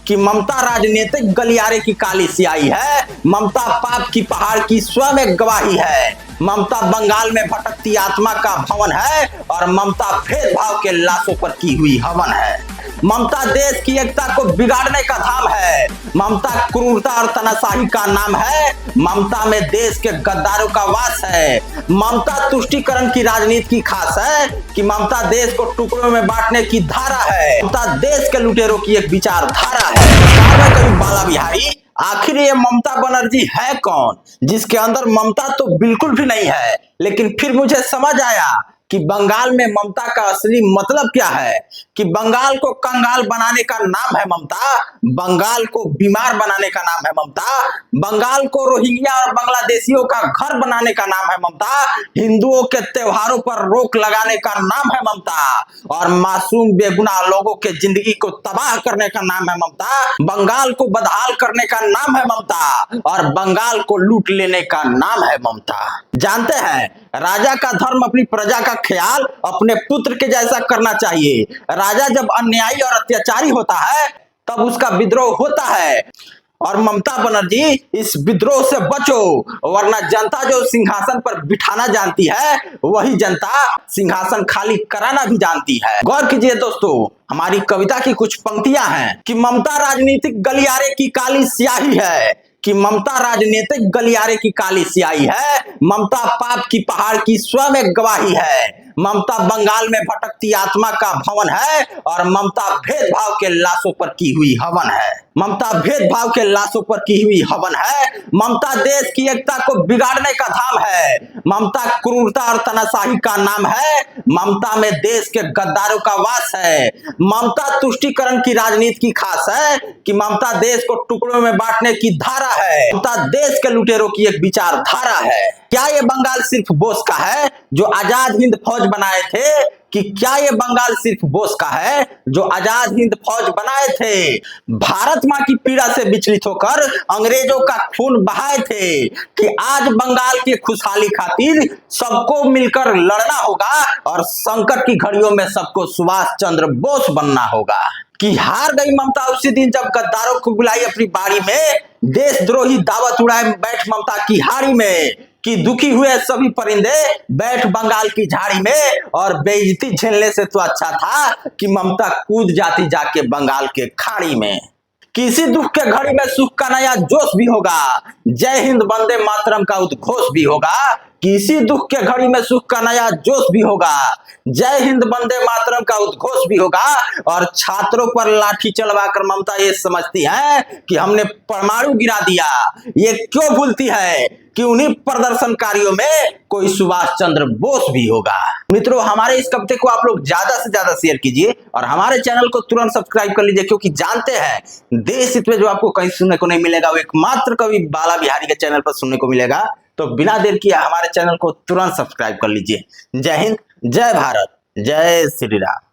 कि ममता राजनीतिक गलियारे की काली स्याही है। ममता पाप की पहाड़ की स्वयं एक गवाही है। ममता बंगाल में भटकती आत्मा का भवन है और ममता भेदभाव के लाशों पर की हुई हवन है। ममता देश की एकता को बिगाड़ने का धाम है। ममता क्रूरता और तानाशाही का नाम है। ममता में देश के गद्दारों का वास है। ममता तुष्टीकरण की राजनीति की खास है कि ममता देश को टुकड़ों में बांटने की धारा है। ममता देश के लुटेरों की एक विचारधारा है। कवि बाला बिहारी, आखिर ये ममता बनर्जी है कौन जिसके अंदर ममता तो बिल्कुल भी नहीं है। लेकिन फिर मुझे समझ आया कि बंगाल में ममता का असली मतलब क्या है, कि बंगाल को कंगाल बनाने का नाम है ममता, बंगाल को बीमार बनाने का नाम है ममता, बंगाल को रोहिंग्या और बांग्लादेशियों का घर बनाने का नाम है ममता, हिंदुओं के त्योहारों पर रोक लगाने का नाम है ममता और मासूम बेगुनाह लोगों के जिंदगी को तबाह करने का नाम है ममता, बंगाल को बदहाल करने का नाम है ममता और बंगाल को लूट लेने का नाम है ममता। जानते हैं, राजा का धर्म अपनी प्रजा का ख्याल अपने पुत्र के जैसा करना चाहिए। राजा जब अन्यायी और अत्याचारी होता है तब उसका विद्रोह होता है। और ममता बनर्जी, इस विद्रोह से बचो, वरना जनता जो सिंहासन पर बिठाना जानती है वही जनता सिंहासन खाली कराना भी जानती है। गौर कीजिए दोस्तों, हमारी कविता की कुछ पंक्तियां हैं कि ममता राजनीतिक गलियारे की काली स्याही है, कि ममता राजनीतिक गलियारे की काली स्याही है। ममता पाप की पहाड़ की स्वयं एक गवाही है। ममता बंगाल में भटकती आत्मा का भवन है और ममता भेदभाव के लाशों पर की हुई हवन है। ममता भेदभाव के लाशों पर की हुई हवन है। ममता देश की एकता को बिगाड़ने का धाम है। ममता क्रूरता और तानाशाही का नाम है। ममता में देश के गद्दारों का वास है। ममता तुष्टीकरण की राजनीति की खास है कि ममता देश को टुकड़ों में बांटने की धारा है। ममता देश के लुटेरों की एक विचारधारा है। क्या ये बंगाल सिर्फ बोस का है जो आजाद हिंद फौज बनाए थे, कि क्या ये बंगाल सिर्फ बोस का है जो आजाद हिंद फौज बनाए थे, भारत मां की पीड़ा से विचलित होकर अंग्रेजों का खून बहाए थे, कि आज बंगाल की खुशहाली खातिर सबको मिलकर लड़ना होगा और संकट की घड़ियों में सबको सुभाष चंद्र बोस बनना होगा। कि हार गई ममता उसी दिन जब गद्दारों को बुलाई अपनी बाड़ी में, देशद्रोही दावत उड़ाए बैठ ममता की हाड़ी में, कि दुखी हुए सभी परिंदे बैठ बंगाल की झाड़ी में और बेइज्जती झेलने से तो अच्छा था कि ममता कूद जाती जाके बंगाल के खाड़ी में। किसी दुख के घड़ी में सुख का नया जोश भी होगा, जय हिंद वंदे मातरम का उद्घोष भी होगा। किसी दुख के घड़ी में सुख का नया जोश भी होगा, जय हिंद वंदे मातरम का उद्घोष भी होगा। और छात्रों पर लाठी चलवाकर ममता ये समझती है कि हमने परमाणु गिरा दिया। ये क्यों भूलती है कि उन्हीं प्रदर्शनकारियों में कोई सुभाष चंद्र बोस भी होगा। मित्रों, हमारे इस कविता को आप लोग ज्यादा से ज्यादा शेयर कीजिए और हमारे चैनल को तुरंत सब्सक्राइब कर लीजिए, क्योंकि जानते हैं देश हित में जो आपको कहीं सुनने को नहीं मिलेगा वो एकमात्र कवि बाला बिहारी के चैनल पर सुनने को मिलेगा। तो बिना देर किए हमारे चैनल को तुरंत सब्सक्राइब कर लीजिए। जय हिंद, जय भारत, जय श्री राम।